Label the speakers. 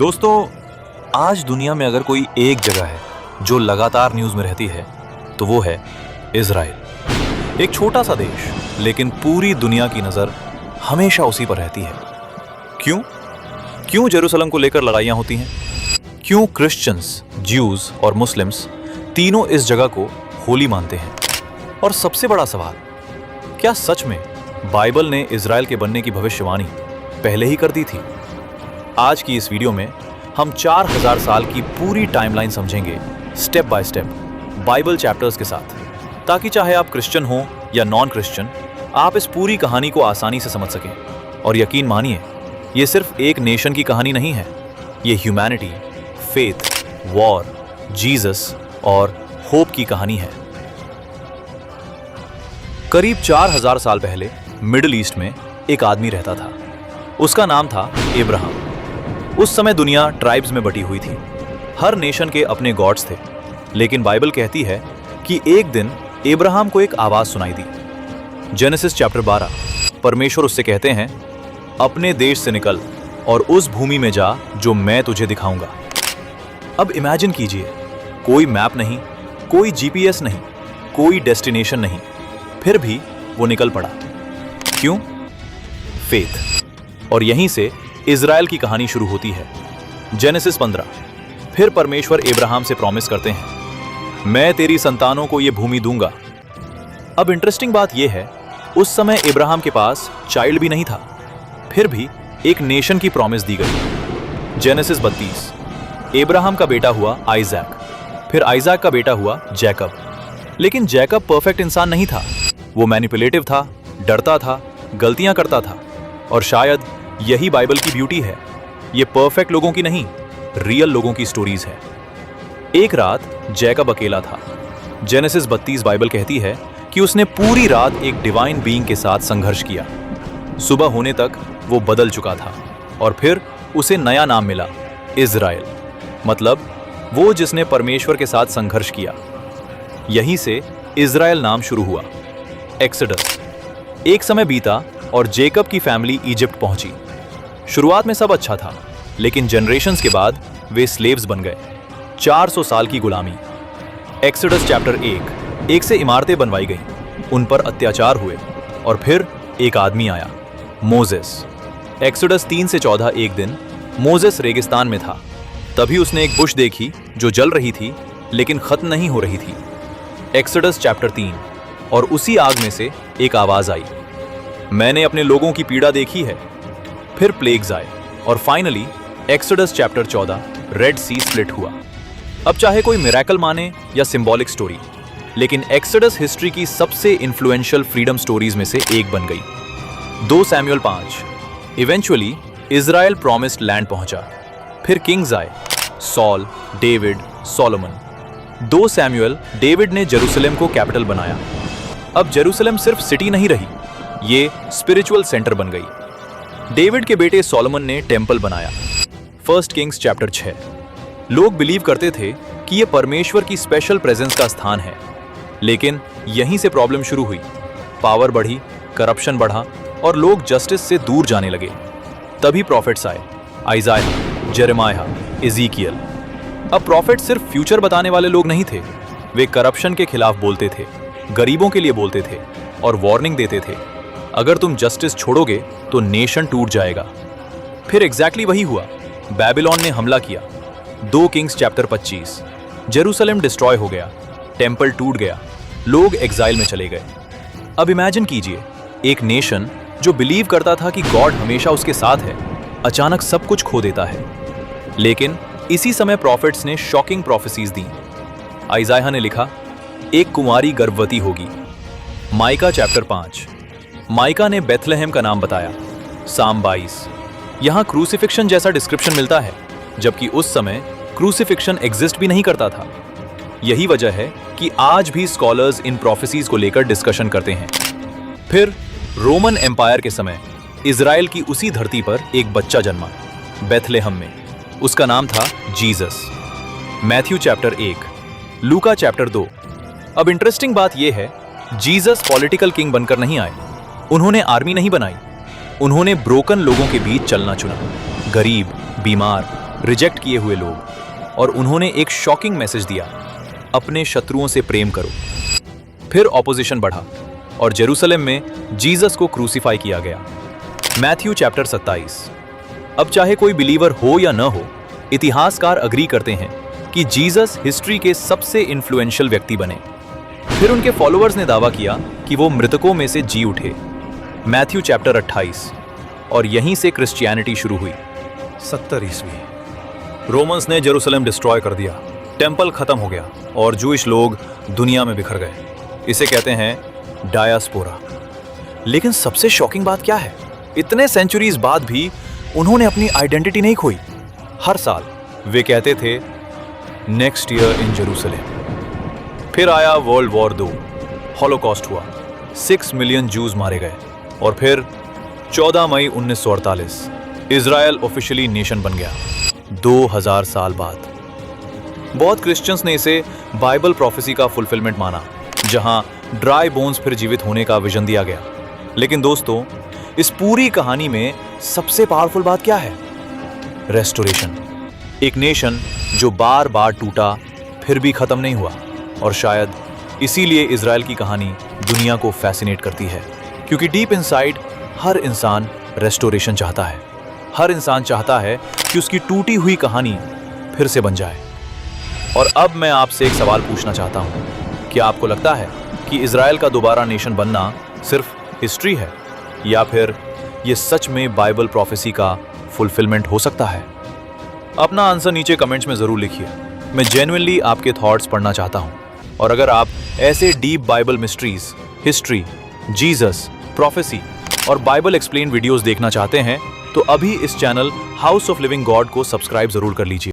Speaker 1: दोस्तों, आज दुनिया में अगर कोई एक जगह है जो लगातार न्यूज़ में रहती है तो वो है इजराइल। एक छोटा सा देश, लेकिन पूरी दुनिया की नज़र हमेशा उसी पर रहती है। क्यों जेरूसलम को लेकर लड़ाइयाँ होती हैं? क्यों क्रिश्चियंस, ज्यूज और मुस्लिम्स तीनों इस जगह को होली मानते हैं? और सबसे बड़ा सवाल, क्या सच में बाइबल ने इजराइल के बनने की भविष्यवाणी पहले ही कर दी थी? आज की इस वीडियो में हम 4000 साल की पूरी टाइमलाइन समझेंगे, step by step, Bible chapters के साथ, ताकि चाहे आप क्रिश्चियन हो या नॉन क्रिश्चियन, आप इस पूरी कहानी को आसानी से समझ सकें। और यकीन मानिए, ये सिर्फ एक नेशन की कहानी नहीं है, ये ह्यूमैनिटी, फेथ, वॉर, जीसस और होप की कहानी है। करीब 4000 साल पहले मिडिल ईस्ट में एक आदमी रहता था। उसका नाम था अब्राहम। उस समय दुनिया ट्राइब्स में बटी हुई थी। हर नेशन के अपने गॉड्स थे। लेकिन बाइबल कहती है कि एक दिन अब्राहम को एक आवाज सुनाई दी। जेनेसिस चैप्टर 12, परमेश्वर उससे कहते हैं, अपने देश से निकल और उस भूमि में जा जो मैं तुझे दिखाऊंगा। अब इमेजिन कीजिए, कोई मैप नहीं, कोई जीपीएस नहीं, कोई डेस्टिनेशन नहीं, फिर भी वो निकल पड़ा। क्यों? फेथ। और यहीं से इजराइल की कहानी शुरू होती है। जेनेसिस 15। फिर परमेश्वर अब्राहम से प्रॉमिस करते हैं, मैं तेरी संतानों को यह भूमि दूंगा। अब इंटरेस्टिंग बात यह है, उस समय अब्राहम के पास चाइल्ड भी नहीं था, फिर भी एक नेशन की प्रॉमिस दी गई। जेनेसिस 32। अब्राहम का बेटा हुआ आइजैक, फिर आइजैक का बेटा हुआ जैकब। लेकिन जैकब परफेक्ट इंसान नहीं था। वो मैनिपुलेटिव था, डरता था, गलतियां करता था। और शायद यही बाइबल की ब्यूटी है, ये परफेक्ट लोगों की नहीं, रियल लोगों की स्टोरीज है। एक रात जैकब अकेला था। जेनेसिस 32 बाइबल कहती है कि उसने पूरी रात एक डिवाइन बीइंग के साथ संघर्ष किया। सुबह होने तक वो बदल चुका था और फिर उसे नया नाम मिला, इजराइल, मतलब वो जिसने परमेश्वर के साथ संघर्ष किया। यहीं से इजराइल नाम शुरू हुआ। एक्सोडस। एक समय बीता और जेकब की फैमिली इजिप्ट पहुंची। शुरुआत में सब अच्छा था, लेकिन जनरेशंस के बाद वे स्लेव्स बन गए। 400 साल की गुलामी। एक्सोडस चैप्टर 1 से इमारतें बनवाई गईं, उन पर अत्याचार हुए और फिर एक आदमी आया, मोजेस। एक्सोडस 3 से 14 एक दिन मोजेस रेगिस्तान में था। तभी उसने एक बुश देखी जो जल रही थी लेकिन खत्म नहीं हो रही थी। Exodus chapter 3। और उसी आग में से एक आवाज आई, मैंने अपने लोगों की पीड़ा देखी है। फिर प्लेग्स आए और फाइनली एक्सोडस चैप्टर 14, रेड सी स्प्लिट हुआ। अब चाहे कोई मिरेकल माने या सिंबॉलिक स्टोरी, लेकिन एक्सोडस हिस्ट्री की सबसे इन्फ्लुएंशियल फ्रीडम स्टोरीज में से एक बन गई। 2 Samuel 5। Eventually Israel promised land पहुंचा। फिर किंग्स आए, Saul, David, Solomon. 2 Samuel, David ने जेरूसलम को कैपिटल बनाया। अब जेरूसलम सिर्फ सिटी नहीं रही, ये स्पिरिचुअल सेंटर बन गई। डेविड के बेटे सोलोमन ने टेंपल बनाया। 1 किंग्स चैप्टर 6। लोग बिलीव करते थे कि यह परमेश्वर की स्पेशल प्रेजेंस का स्थान है, लेकिन यहीं से प्रॉब्लम शुरू हुई। पावर बढ़ी, करप्शन बढ़ा और लोग जस्टिस से दूर जाने लगे। तभी प्रॉफिट्स आए, आइजाया, जेरेमाया, एजीकियल। अब प्रॉफिट सिर्फ फ्यूचर बताने वाले लोग नहीं थे, वे करप्शन के खिलाफ बोलते थे, गरीबों के लिए बोलते थे और वार्निंग देते थे, अगर तुम जस्टिस छोड़ोगे तो नेशन टूट जाएगा। फिर एग्जैक्टली वही हुआ। बेबीलोन ने हमला किया। 2 किंग्स चैप्टर 25। जेरूसलम डिस्ट्रॉय हो गया, टेंपल टूट गया, लोग एग्जाइल में चले गए। अब इमेजिन कीजिए, एक नेशन जो बिलीव करता था कि गॉड हमेशा उसके साथ है, अचानक सब कुछ खो देता है। लेकिन इसी समय प्रॉफिट्स ने शॉकिंग प्रोफेसीज दी। आइजाया ने लिखा, एक कुंवारी गर्भवती होगी। Mica chapter 5। माइका ने बेथलेहेम का नाम बताया। साम 22। यहां क्रूसिफिक्शन जैसा डिस्क्रिप्शन मिलता है, जबकि उस समय क्रूसिफिक्शन एग्जिस्ट भी नहीं करता था। यही वजह है कि आज भी स्कॉलर्स इन प्रोफेसीज को लेकर डिस्कशन करते हैं। फिर रोमन एम्पायर के समय इजराइल की उसी धरती पर एक बच्चा जन्मा, बेथलेहम में। उसका नाम था जीसस। मैथ्यू चैप्टर 1, लूका चैप्टर 2। अब इंटरेस्टिंग बात यह है, जीसस पॉलिटिकल किंग बनकर नहीं आए, उन्होंने आर्मी नहीं बनाई, उन्होंने ब्रोकन लोगों के बीच चलना चुना। गरीब, बीमार, रिजेक्ट किए हुए लोग, और उन्होंने एक शॉकिंग मैसेज दिया, अपने शत्रुओं से प्रेम करो। फिर ऑपोजिशन बढ़ा और जेरूसलम में जीसस को क्रूसीफाई किया गया। Matthew chapter 27। अब चाहे कोई बिलीवर हो या न हो, इतिहासकार अग्री करते हैं कि जीसस हिस्ट्री के सबसे इन्फ्लुएंशियल व्यक्ति बने। फिर उनके फॉलोअर्स ने दावा किया कि वो मृतकों में से जी उठे। Matthew chapter 28। और यहीं से क्रिश्चियनिटी शुरू हुई। 70 ईस्वी रोमन्स ने जेरूसलम डिस्ट्रॉय कर दिया, टेंपल खत्म हो गया और जूइश लोग दुनिया में बिखर गए। इसे कहते हैं डायस्पोरा। लेकिन सबसे शॉकिंग बात क्या है, इतने सेंचुरीज बाद भी उन्होंने अपनी आइडेंटिटी नहीं खोई। हर साल वे कहते थे नेक्स्ट ईयर इन जेरूसलम। फिर आया वर्ल्ड वॉर 2, हॉलोकॉस्ट हुआ, 6 मिलियन जूज मारे गए। और फिर 14 मई 1948 इजराइल ऑफिशियली नेशन बन गया, 2000 साल बाद। बहुत क्रिश्चियंस ने इसे बाइबल प्रोफेसी का फुलफिलमेंट माना, जहां ड्राई बोन्स फिर जीवित होने का विजन दिया गया। लेकिन दोस्तों, इस पूरी कहानी में सबसे पावरफुल बात क्या है? रेस्टोरेशन। एक नेशन जो बार बार टूटा फिर भी खत्म नहीं हुआ। और शायद इसीलिए इजराइल की कहानी दुनिया को फैसिनेट करती है, क्योंकि डीप इनसाइड हर इंसान रेस्टोरेशन चाहता है। हर इंसान चाहता है कि उसकी टूटी हुई कहानी फिर से बन जाए। और अब मैं आपसे एक सवाल पूछना चाहता हूं, क्या आपको लगता है कि इजराइल का दोबारा नेशन बनना सिर्फ हिस्ट्री है, या फिर ये सच में बाइबल प्रोफेसी का फुलफिलमेंट हो सकता है? अपना आंसर नीचे कमेंट्स में जरूर लिखिए। मैं जेन्युइनली आपके थॉट्स पढ़ना चाहता हूं। और अगर आप ऐसे deep Bible mysteries, history, Jesus, prophecy और बाइबल एक्सप्लेन वीडियोस देखना चाहते हैं, तो अभी इस channel house of living God को सब्सक्राइब जरूर कर लीजिए।